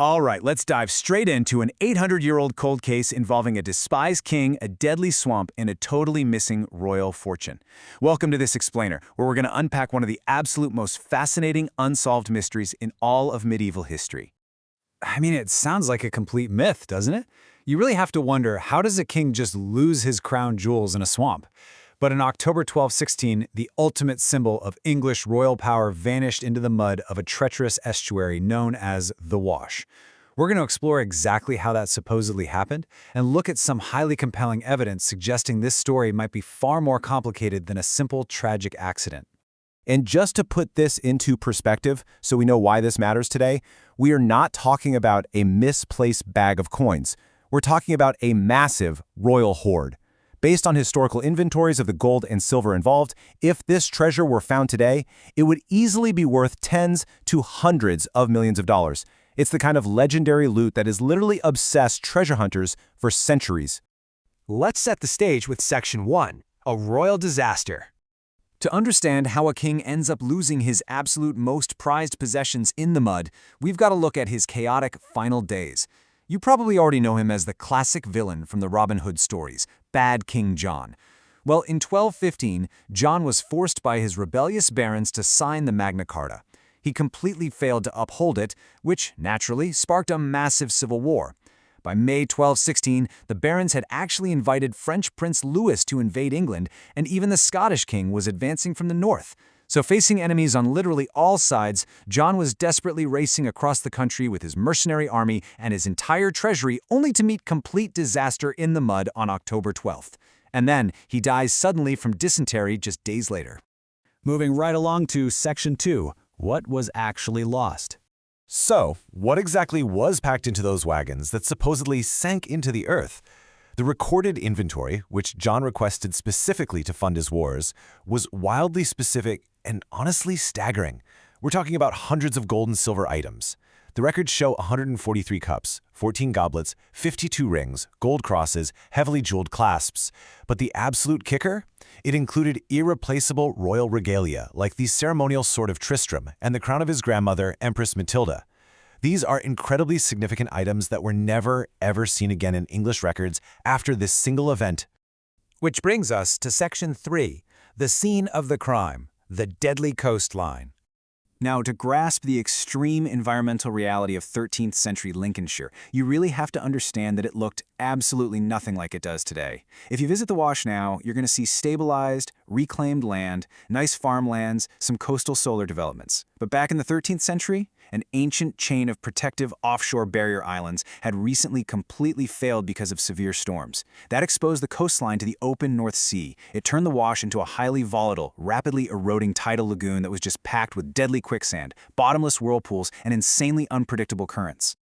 All right, let's dive straight into an 800-year-old cold case involving a despised king, a deadly swamp, and a totally missing royal fortune. Welcome to this explainer, where we're going to unpack one of the absolute most fascinating unsolved mysteries in all of medieval history. I mean, it sounds like a complete myth, doesn't it? You really have to wonder, how does a king just lose his crown jewels in a swamp? But in October 1216, the ultimate symbol of English royal power vanished into the mud of a treacherous estuary known as the Wash. We're going to explore exactly how that supposedly happened and look at some highly compelling evidence suggesting this story might be far more complicated than a simple tragic accident. And just to put this into perspective, so we know why this matters today, we are not talking about a misplaced bag of coins. We're talking about a massive royal hoard. Based on historical inventories of the gold and silver involved, if this treasure were found today, it would easily be worth tens to hundreds of millions of dollars. It's the kind of legendary loot that has literally obsessed treasure hunters for centuries. Let's set the stage with Section 1, a royal disaster. To understand how a king ends up losing his absolute most prized possessions in the mud, we've got to look at his chaotic final days. You probably already know him as the classic villain from the Robin Hood stories, Bad King John. Well, in 1215, John was forced by his rebellious barons to sign the Magna Carta. He completely failed to uphold it, which, naturally, sparked a massive civil war. By May 1216, the barons had actually invited French Prince Louis to invade England, and even the Scottish king was advancing from the north. So facing enemies on literally all sides, John was desperately racing across the country with his mercenary army and his entire treasury, only to meet complete disaster in the mud on October 12th. And then he dies suddenly from dysentery just days later. Moving right along to Section 2, what was actually lost? So, what exactly was packed into those wagons that supposedly sank into the earth? The recorded inventory, which John requested specifically to fund his wars, was wildly specific and honestly staggering. We're talking about hundreds of gold and silver items. The records show 143 cups, 14 goblets, 52 rings, gold crosses, heavily jeweled clasps. But the absolute kicker? It included irreplaceable royal regalia, like the ceremonial sword of Tristram and the crown of his grandmother, Empress Matilda. These are incredibly significant items that were never, ever seen again in English records after this single event. Which brings us to Section 3, the scene of the crime, the deadly coastline. Now, to grasp the extreme environmental reality of 13th century Lincolnshire, you really have to understand that it looked absolutely nothing like it does today. If you visit the Wash now, you're going to see stabilized, reclaimed land, nice farmlands, some coastal solar developments. But back in the 13th century, an ancient chain of protective offshore barrier islands had recently completely failed because of severe storms. That exposed the coastline to the open North Sea. It turned the Wash into a highly volatile, rapidly eroding tidal lagoon that was just packed with deadly quicksand, bottomless whirlpools, and insanely unpredictable currents.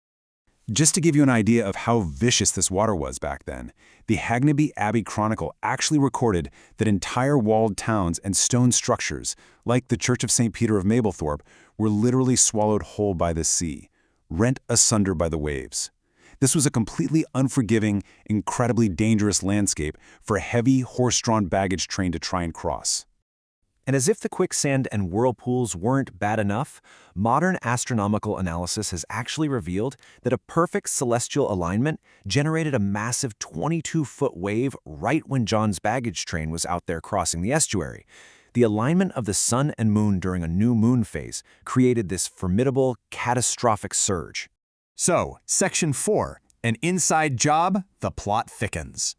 Just to give you an idea of how vicious this water was back then, the Hagneby Abbey Chronicle actually recorded that entire walled towns and stone structures, like the Church of St. Peter of Mablethorpe, were literally swallowed whole by the sea, rent asunder by the waves. This was a completely unforgiving, incredibly dangerous landscape for a heavy, horse-drawn baggage train to try and cross. And as if the quicksand and whirlpools weren't bad enough, modern astronomical analysis has actually revealed that a perfect celestial alignment generated a massive 22-foot wave right when John's baggage train was out there crossing the estuary. The alignment of the sun and moon during a new moon phase created this formidable, catastrophic surge. So, Section 4, an inside job, the plot thickens.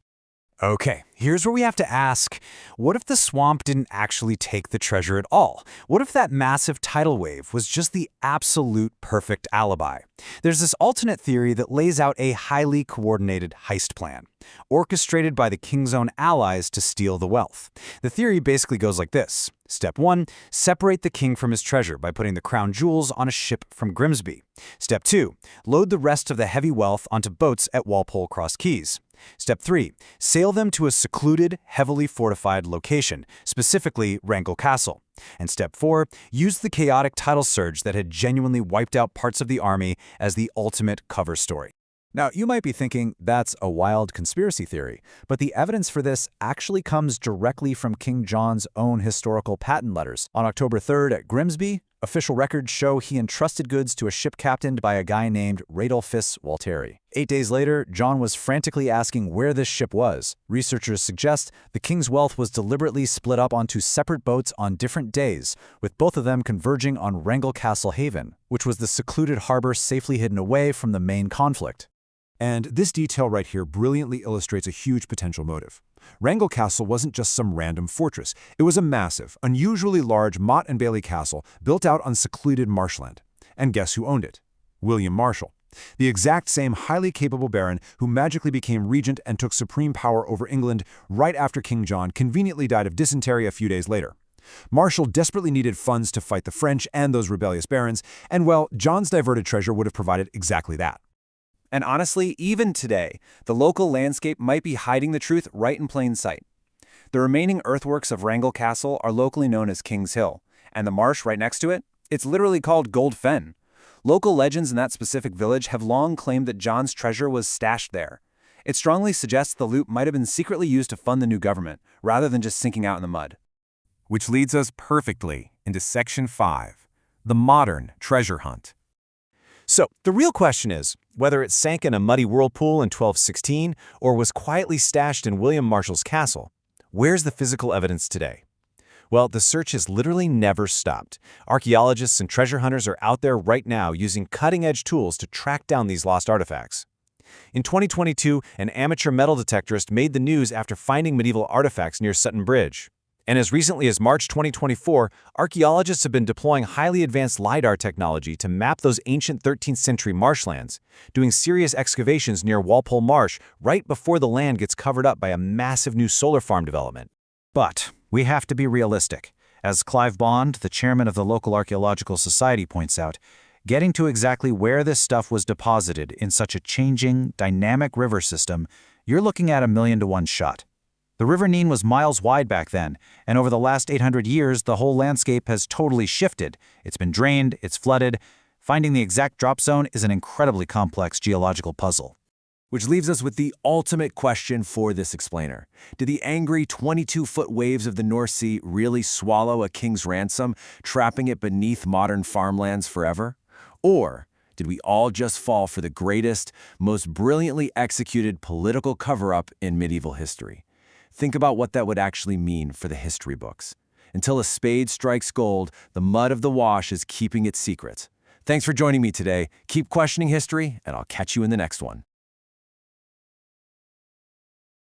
Okay, here's where we have to ask, what if the swamp didn't actually take the treasure at all? What if that massive tidal wave was just the absolute perfect alibi? There's this alternate theory that lays out a highly coordinated heist plan, orchestrated by the king's own allies to steal the wealth. The theory basically goes like this. Step 1, separate the king from his treasure by putting the crown jewels on a ship from Grimsby. Step 2, load the rest of the heavy wealth onto boats at Walpole Cross Keys. Step 3, sail them to a secluded, heavily fortified location, specifically Wrangle Castle. And Step 4, use the chaotic tidal surge that had genuinely wiped out parts of the army as the ultimate cover story. Now, you might be thinking that's a wild conspiracy theory, but the evidence for this actually comes directly from King John's own historical patent letters. On October 3rd at Grimsby, Official records show he entrusted goods to a ship captained by a guy named Radolphus Walteri. 8 days later, John was frantically asking where this ship was. Researchers suggest the king's wealth was deliberately split up onto separate boats on different days, with both of them converging on Wrangle Castle Haven, which was the secluded harbor safely hidden away from the main conflict. And this detail right here brilliantly illustrates a huge potential motive. Wrangle Castle wasn't just some random fortress. It was a massive, unusually large Motte and Bailey castle built out on secluded marshland. And guess who owned it? William Marshal, the exact same highly capable baron who magically became regent and took supreme power over England right after King John conveniently died of dysentery a few days later. Marshal desperately needed funds to fight the French and those rebellious barons, and well, John's diverted treasure would have provided exactly that. And honestly, even today, the local landscape might be hiding the truth right in plain sight. The remaining earthworks of Wrangle Castle are locally known as King's Hill, and the marsh right next to it, it's literally called Gold Fen. Local legends in that specific village have long claimed that John's treasure was stashed there. It strongly suggests the loot might have been secretly used to fund the new government, rather than just sinking out in the mud. Which leads us perfectly into Section 5, the modern treasure hunt. So, the real question is whether it sank in a muddy whirlpool in 1216 or was quietly stashed in William Marshall's castle. Where's the physical evidence today? Well, the search has literally never stopped. Archaeologists and treasure hunters are out there right now using cutting-edge tools to track down these lost artifacts. In 2022, an amateur metal detectorist made the news after finding medieval artifacts near Sutton Bridge. And as recently as March 2024, archaeologists have been deploying highly advanced LiDAR technology to map those ancient 13th century marshlands, doing serious excavations near Walpole Marsh right before the land gets covered up by a massive new solar farm development. But we have to be realistic. As Clive Bond, the chairman of the local archaeological society, points out, getting to exactly where this stuff was deposited in such a changing, dynamic river system, you're looking at a 1,000,000-to-1 shot. The River Nene was miles wide back then, and over the last 800 years, the whole landscape has totally shifted. It's been drained, it's flooded. Finding the exact drop zone is an incredibly complex geological puzzle. Which leaves us with the ultimate question for this explainer. Did the angry 22-foot waves of the North Sea really swallow a king's ransom, trapping it beneath modern farmlands forever? Or did we all just fall for the greatest, most brilliantly executed political cover-up in medieval history? Think about what that would actually mean for the history books. Until a spade strikes gold, the mud of the wash is keeping its secrets. Thanks for joining me today. Keep questioning history, and I'll catch you in the next one.